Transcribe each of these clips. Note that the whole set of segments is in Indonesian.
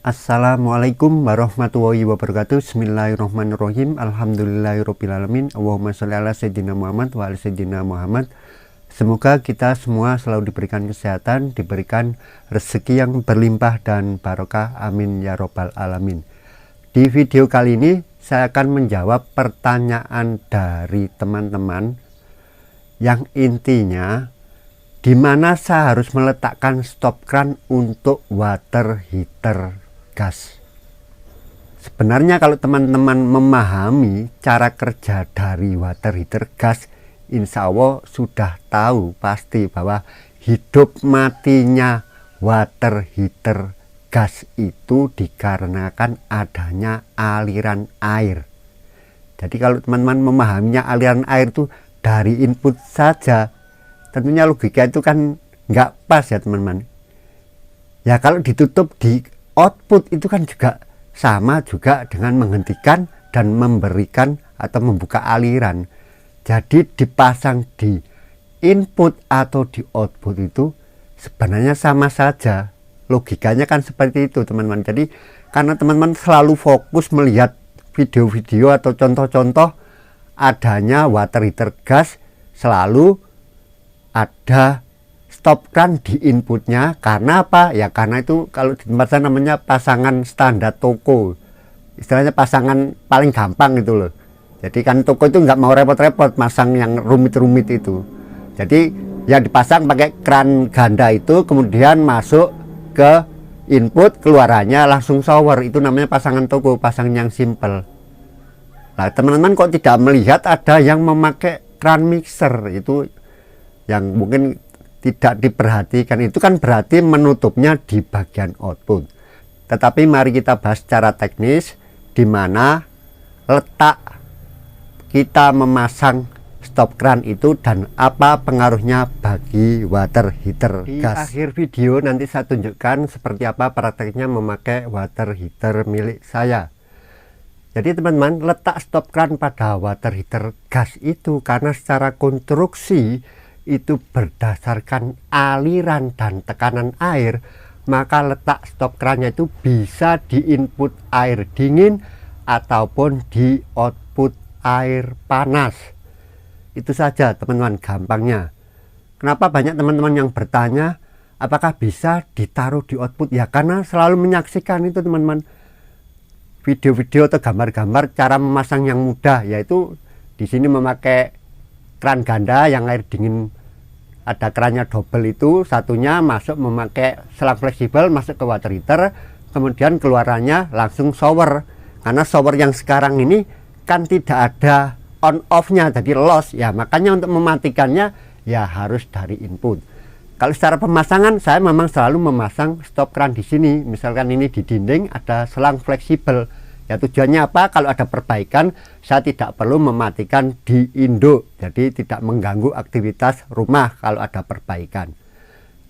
Assalamualaikum warahmatullahi wabarakatuh. Bismillahirrahmanirrahim. Alhamdulillahirrahmanirrahim. Allahumma sholli ala sayyidina Muhammad wa ala sayyidina Muhammad. Semoga kita semua selalu diberikan kesehatan, diberikan rezeki yang berlimpah dan barokah. Amin ya robbal alamin. Di video kali ini saya akan menjawab pertanyaan dari teman-teman yang intinya di mana saya harus meletakkan stop kran untuk water heater gas. Sebenarnya kalau teman-teman memahami cara kerja dari water heater gas, insya Allah sudah tahu pasti bahwa hidup matinya water heater gas itu dikarenakan adanya aliran air. Jadi kalau teman-teman memahaminya aliran air itu dari input saja, tentunya logika itu kan nggak pas ya teman-teman. Ya kalau ditutup di output itu kan juga sama juga dengan menghentikan dan memberikan atau membuka aliran. Jadi dipasang di input atau di output itu sebenarnya sama saja. Logikanya kan seperti itu teman-teman. Jadi karena teman-teman selalu fokus melihat video-video atau contoh-contoh adanya water heater gas, selalu ada stop kran di inputnya. Karena apa? Ya karena itu kalau di tempat saya namanya pasangan standar toko, istilahnya pasangan paling gampang gitu loh. Jadi kan toko itu nggak mau repot-repot masang yang rumit-rumit itu. Jadi ya dipasang pakai kran ganda itu, kemudian masuk ke input, keluarannya langsung shower. Itu namanya pasangan toko, pasang yang simple. Nah teman-teman kok tidak melihat ada yang memakai kran mixer itu yang mungkin tidak diperhatikan. Itu kan berarti menutupnya di bagian output. Tetapi mari kita bahas secara teknis di mana letak kita memasang stop kran itu dan apa pengaruhnya bagi water heater gas. Di akhir video nanti saya tunjukkan seperti apa prakteknya memakai water heater milik saya. Jadi teman-teman, letak stop kran pada water heater gas itu karena secara konstruksi itu berdasarkan aliran dan tekanan air, maka letak stop krannya itu bisa di input air dingin ataupun di output air panas. Itu saja teman-teman gampangnya. Kenapa banyak teman-teman yang bertanya apakah bisa ditaruh di output? Ya karena selalu menyaksikan itu teman-teman, video-video atau gambar-gambar cara memasang yang mudah, yaitu di sini memakai kran ganda yang air dingin, ada kerannya double itu, satunya masuk memakai selang fleksibel masuk ke water heater, kemudian keluarannya langsung shower. Karena shower yang sekarang ini kan tidak ada on off-nya, jadi loss ya, makanya untuk mematikannya ya harus dari input. Kalau secara pemasangan saya memang selalu memasang stop kran di sini. Misalkan ini di dinding ada selang fleksibel. Ya tujuannya apa? Kalau ada perbaikan saya tidak perlu mematikan di induk, jadi tidak mengganggu aktivitas rumah kalau ada perbaikan.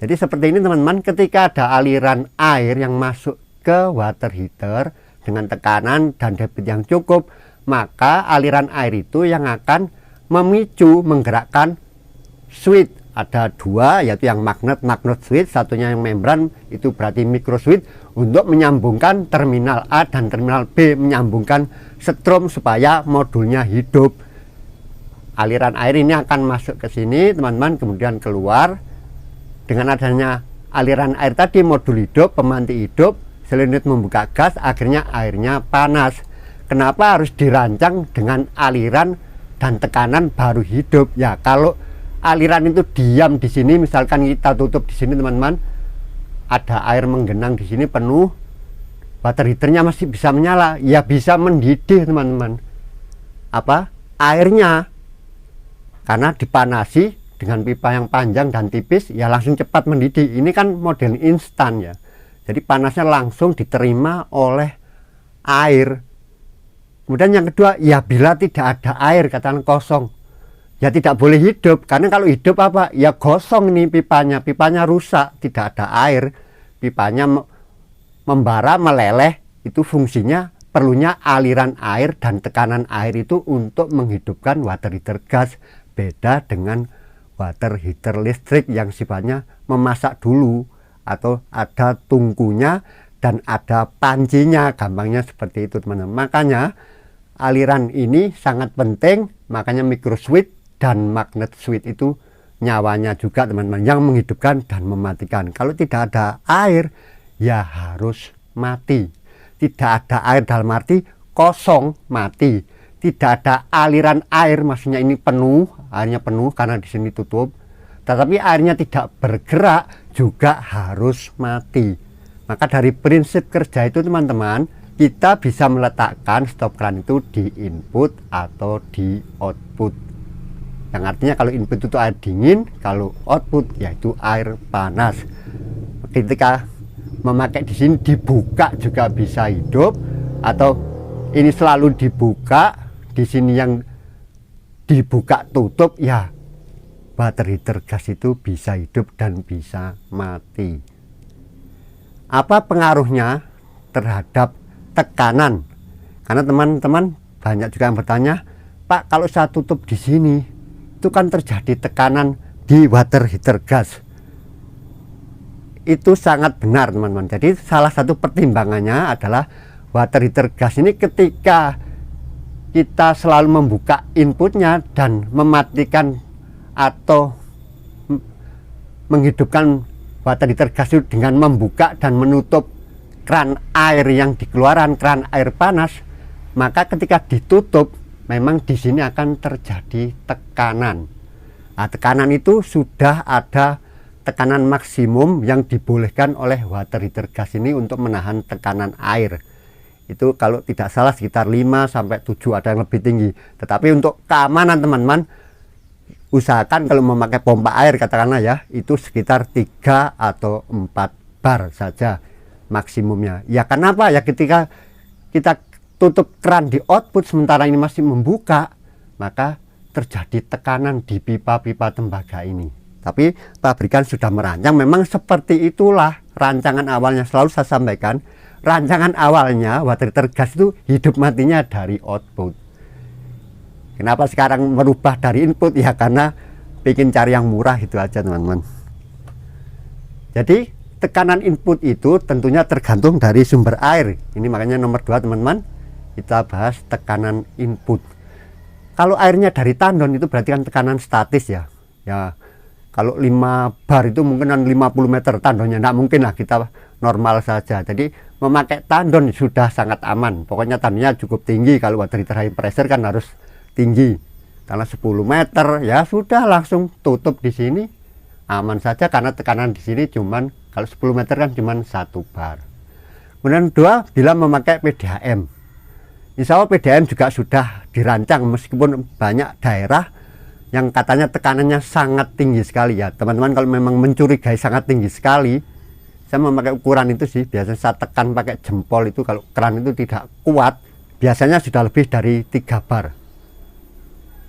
Jadi seperti ini teman-teman, ketika ada aliran air yang masuk ke water heater dengan tekanan dan debit yang cukup, maka aliran air itu yang akan memicu menggerakkan switch. Ada dua, yaitu yang magnet switch, satunya yang membran, itu berarti micro switch, untuk menyambungkan terminal A dan terminal B, menyambungkan setrum supaya modulnya hidup. Aliran air ini akan masuk ke sini teman-teman, kemudian keluar. Dengan adanya aliran air tadi, modul hidup, pemanti hidup, selunit membuka gas, akhirnya airnya panas. Kenapa harus dirancang dengan aliran dan tekanan baru hidup? Ya kalau aliran itu diam di sini, misalkan kita tutup di sini teman-teman, ada air menggenang di sini penuh, water heaternya masih bisa menyala, ya bisa mendidih teman-teman. Apa? Airnya karena dipanasi dengan pipa yang panjang dan tipis, ya langsung cepat mendidih. Ini kan model instan ya, jadi panasnya langsung diterima oleh air. Kemudian yang kedua, ya bila tidak ada air, katakan kosong, ya tidak boleh hidup. Karena kalau hidup apa? Ya gosong nih pipanya rusak, tidak ada air, pipanya membara, meleleh. Itu fungsinya perlunya aliran air dan tekanan air itu untuk menghidupkan water heater gas. Beda dengan water heater listrik yang sifatnya memasak dulu atau ada tungkunya dan ada pancinya, gampangnya seperti itu teman-teman. Makanya aliran ini sangat penting, makanya micro switch dan magnet switch itu nyawanya juga teman-teman, yang menghidupkan dan mematikan. Kalau tidak ada air ya harus mati. Tidak ada air dalam arti kosong, mati. Tidak ada aliran air, maksudnya ini penuh, airnya penuh karena di sini tutup, tetapi airnya tidak bergerak, juga harus mati. Maka dari prinsip kerja itu teman-teman, kita bisa meletakkan stop keran itu di input atau di output. Yang artinya kalau input itu air dingin, kalau output yaitu air panas. Ketika memakai di sini dibuka juga bisa hidup, atau ini selalu dibuka, di sini yang dibuka tutup, ya water heater gas itu bisa hidup dan bisa mati. Apa pengaruhnya terhadap tekanan? Karena teman-teman banyak juga yang bertanya, Pak, kalau saya tutup di sini itu kan terjadi tekanan di water heater gas. Itu sangat benar teman-teman. Jadi salah satu pertimbangannya adalah water heater gas ini ketika kita selalu membuka inputnya dan mematikan atau menghidupkan water heater gas itu dengan membuka dan menutup keran air yang dikeluarkan, keran air panas, maka ketika ditutup memang di sini akan terjadi tekanan. Nah, tekanan itu sudah ada tekanan maksimum yang dibolehkan oleh water heater gas ini untuk menahan tekanan air. Itu kalau tidak salah sekitar 5 sampai 7, ada yang lebih tinggi. Tetapi untuk keamanan teman-teman, usahakan kalau memakai pompa air katakanlah ya, itu sekitar 3 atau 4 bar saja maksimumnya. Ya kenapa? Ya ketika kita tutup keran di output sementara ini masih membuka, maka terjadi tekanan di pipa-pipa tembaga ini. Tapi pabrikan sudah merancang, memang seperti itulah rancangan awalnya. Selalu saya sampaikan, rancangan awalnya water heater gas itu hidup matinya dari output. Kenapa sekarang merubah dari input? Ya karena bikin cari yang murah, itu aja teman-teman. Jadi tekanan input itu tentunya tergantung dari sumber air. Ini makanya nomor 2 teman-teman, kita bahas tekanan input. Kalau airnya dari tandon itu berarti kan tekanan statis ya. Ya kalau 5 bar itu mungkin 50 meter tandonnya, tidak mungkin lah, kita normal saja. Jadi memakai tandon sudah sangat aman. Pokoknya tandonnya cukup tinggi. Kalau water heater high pressure kan harus tinggi, karena 10 meter ya sudah langsung tutup di sini, aman saja karena tekanan di sini cuman, kalau 10 meter kan cuman 1 bar. Kemudian 2, bila memakai PDAM, insya Allah PDAM juga sudah dirancang, meskipun banyak daerah yang katanya tekanannya sangat tinggi sekali ya teman-teman. Kalau memang mencurigai sangat tinggi sekali, saya memakai ukuran itu sih, biasanya saya tekan pakai jempol itu. Kalau keran itu tidak kuat, biasanya sudah lebih dari 3 bar.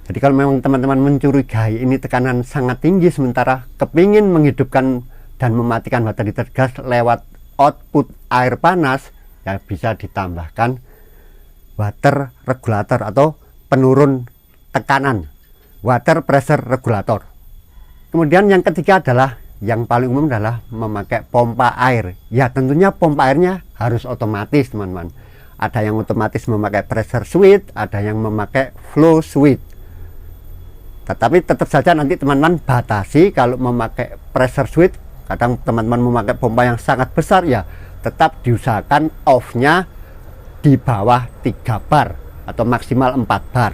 Jadi kalau memang teman-teman mencurigai ini tekanan sangat tinggi, sementara kepingin menghidupkan dan mematikan water heater gas lewat output air panas, ya bisa ditambahkan water regulator atau penurun tekanan, water pressure regulator. Kemudian yang ketiga adalah, yang paling umum adalah memakai pompa air. Ya tentunya pompa airnya harus otomatis teman-teman. Ada yang otomatis memakai pressure switch, ada yang memakai flow switch. Tetapi tetap saja nanti teman-teman batasi. Kalau memakai pressure switch, kadang teman-teman memakai pompa yang sangat besar, ya tetap diusahakan off-nya di bawah 3 bar atau maksimal 4 bar.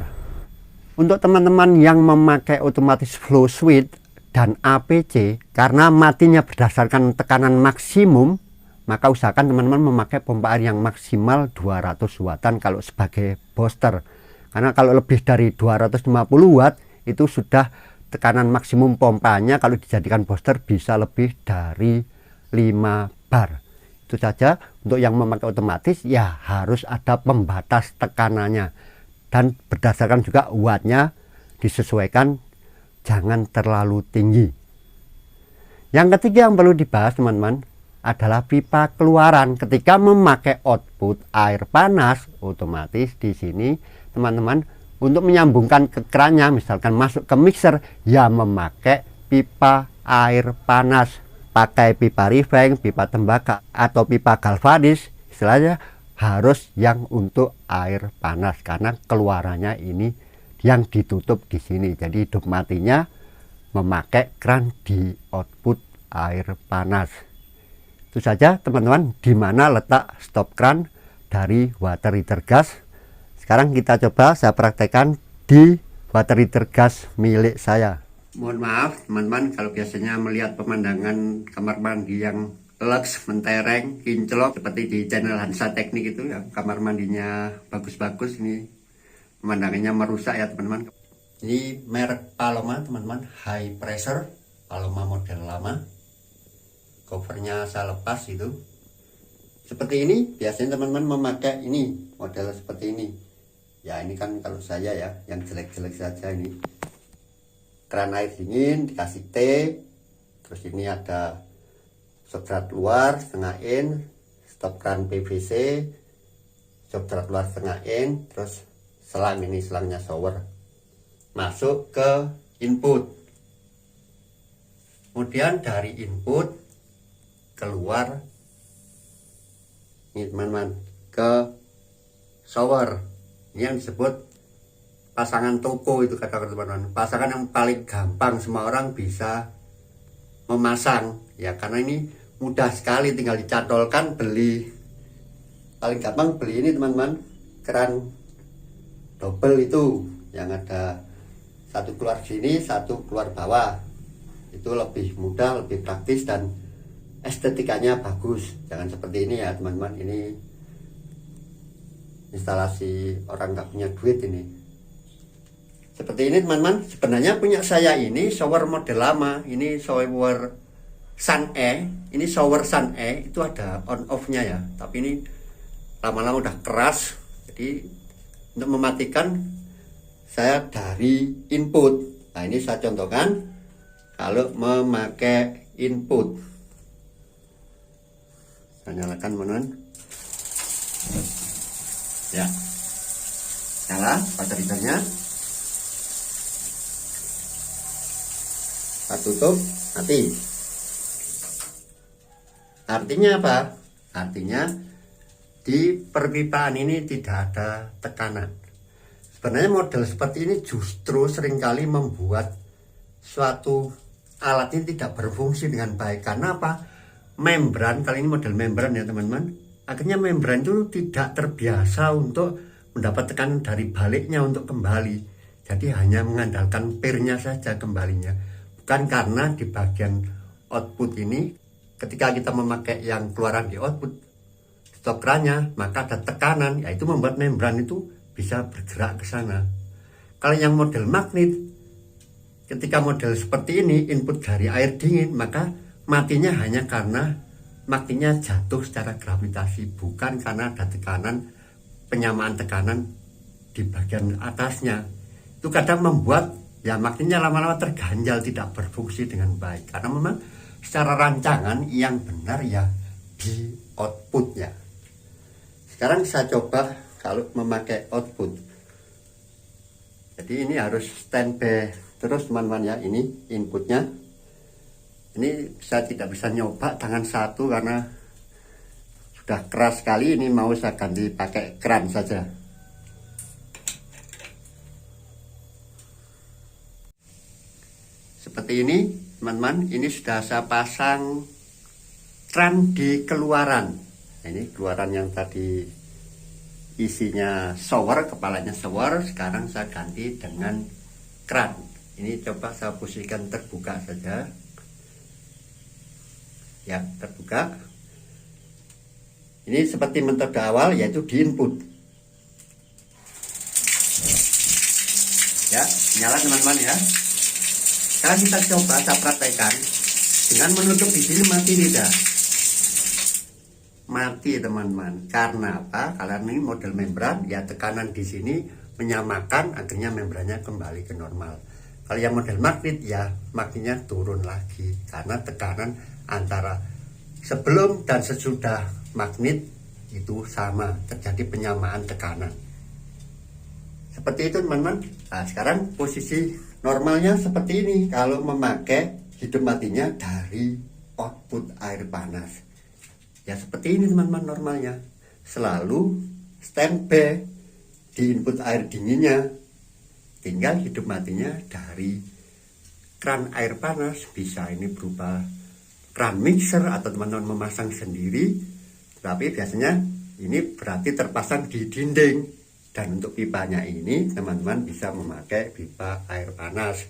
Untuk teman-teman yang memakai otomatis flow switch dan APC, karena matinya berdasarkan tekanan maksimum, maka usahakan teman-teman memakai pompa air yang maksimal 200 wattan kalau sebagai booster. Karena kalau lebih dari 250 watt itu sudah tekanan maksimum pompanya, kalau dijadikan booster bisa lebih dari 5 bar. Itu saja. Untuk yang memakai otomatis ya harus ada pembatas tekanannya, dan berdasarkan juga wattnya disesuaikan, jangan terlalu tinggi. Yang ketiga yang perlu dibahas teman-teman adalah pipa keluaran. Ketika memakai output air panas, otomatis di sini teman-teman untuk menyambungkan ke kerannya, misalkan masuk ke mixer, ya memakai pipa air panas pakai pipa riveng, pipa tembakau atau pipa galvanis, istilahnya harus yang untuk air panas karena keluarannya ini yang ditutup di sini. Jadi hidup matinya memakai keran di output air panas. Itu saja teman-teman, di mana letak stop keran dari water heater gas. Sekarang kita coba saya praktekkan di water heater gas milik saya. Mohon maaf teman-teman kalau biasanya melihat pemandangan kamar mandi yang lux, mentereng, kinclok seperti di channel Hansa Teknik itu ya, kamar mandinya bagus-bagus. Ini pemandangannya merusak ya teman-teman. Ini merek Paloma teman-teman, high pressure, Paloma model lama. Covernya saya lepas itu. Seperti ini biasanya teman-teman memakai ini, model seperti ini. Ya ini kan kalau saya ya yang jelek-jelek saja ini. Keran air dingin dikasih T, terus ini ada substrat luar setengah in, stop keran PVC, substrat luar setengah in, terus selang, ini selangnya shower masuk ke input. Kemudian dari input keluar ini teman-teman ke shower. Ini yang disebut pasangan toko, itu kata teman-teman, pasangan yang paling gampang semua orang bisa memasang ya, karena ini mudah sekali, tinggal dicantolkan. Beli paling gampang beli ini teman-teman, keran double itu yang ada satu keluar sini satu keluar bawah, itu lebih mudah, lebih praktis dan estetikanya bagus. Jangan seperti ini ya teman-teman, ini instalasi orang nggak punya duit ini. Seperti ini teman-teman, sebenarnya punya saya ini shower model lama, ini shower Sun E, ini shower Sun E itu ada on off nya ya, tapi ini lama-lama udah keras. Jadi untuk mematikan saya dari input. Nah ini saya contohkan kalau memakai input. Saya nyalakan teman-teman ya, nyala water heaternya. Tutup, mati. Artinya apa? Artinya di perpipaan ini tidak ada tekanan. Sebenarnya model seperti ini justru seringkali membuat suatu alat ini tidak berfungsi dengan baik. Karena apa? Membran, kali ini model membran ya teman-teman, akhirnya membran itu tidak terbiasa untuk mendapat tekanan dari baliknya untuk kembali. Jadi hanya mengandalkan pirnya saja kembalinya. Bukan karena di bagian output ini ketika kita memakai yang keluaran di output stop kerannya, maka ada tekanan, yaitu membuat membran itu bisa bergerak ke sana. Kalau yang model magnet, ketika model seperti ini input dari air dingin, maka matinya hanya karena magnetnya jatuh secara gravitasi, bukan karena ada tekanan, penyamaan tekanan di bagian atasnya. Itu kadang membuat ya magnetnya lama-lama terganjal, tidak berfungsi dengan baik. Karena memang secara rancangan yang benar ya di outputnya. Sekarang saya coba kalau memakai output. Jadi ini harus standby terus teman-teman ya. Ini inputnya. Ini saya tidak bisa nyoba tangan satu karena sudah keras sekali. Ini mau saya ganti pakai keran saja. Seperti ini teman-teman, ini sudah saya pasang keran di keluaran. Ini keluaran yang tadi isinya shower, kepalanya shower, sekarang saya ganti dengan keran. Ini coba saya posisikan terbuka saja ya, terbuka. Ini seperti metode awal, yaitu di input ya, nyala teman-teman ya. Sekarang kita coba saya praktekkan dengan menutup di sini, mati tidak? Mati teman-teman. Karena apa? Karena ini model membran ya, tekanan di sini menyamakan, akhirnya membrannya kembali ke normal. Kalau yang model magnet ya magnetnya turun lagi karena tekanan antara sebelum dan sesudah magnet itu sama, terjadi penyamaan tekanan. Seperti itu teman-teman. Nah sekarang posisi normalnya seperti ini kalau memakai hidup matinya dari output air panas. Ya seperti ini teman-teman normalnya. Selalu standby di input air dinginnya. Tinggal hidup matinya dari keran air panas. Bisa ini berupa keran mixer atau teman-teman memasang sendiri. Tapi biasanya ini berarti terpasang di dinding. Dan untuk pipanya ini teman-teman bisa memakai pipa air panas.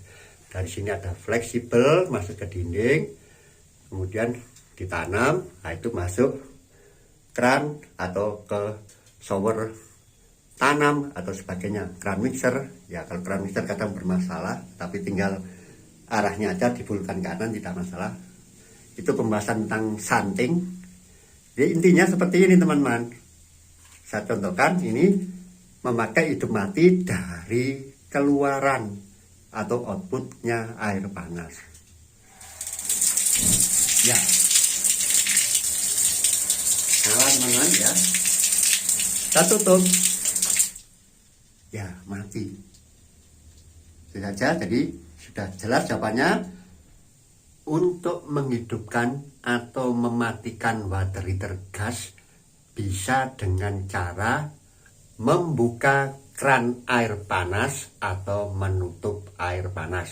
Dari sini ada fleksibel masuk ke dinding, kemudian ditanam, nah itu masuk keran atau ke shower tanam atau sebagainya. Keran mixer, ya kalau keran mixer kadang bermasalah, tapi tinggal arahnya aja dibulkan ke kanan tidak masalah. Itu pembahasan tentang shunting. Jadi intinya seperti ini teman-teman. Saya contohkan ini memakai hidup mati dari keluaran atau outputnya air panas. Ya, nyala teman-teman ya. Kita tutup. Ya, mati. Itu saja, jadi sudah jelas jawabannya. Untuk menghidupkan atau mematikan water heater gas bisa dengan cara membuka keran air panas atau menutup air panas.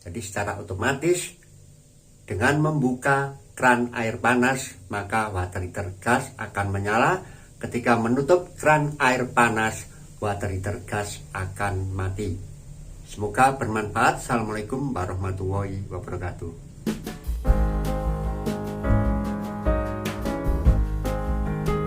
Jadi secara otomatis dengan membuka keran air panas maka water heater gas akan menyala. Ketika menutup keran air panas water heater gas akan mati. Semoga bermanfaat. Assalamualaikum warahmatullahi wabarakatuh.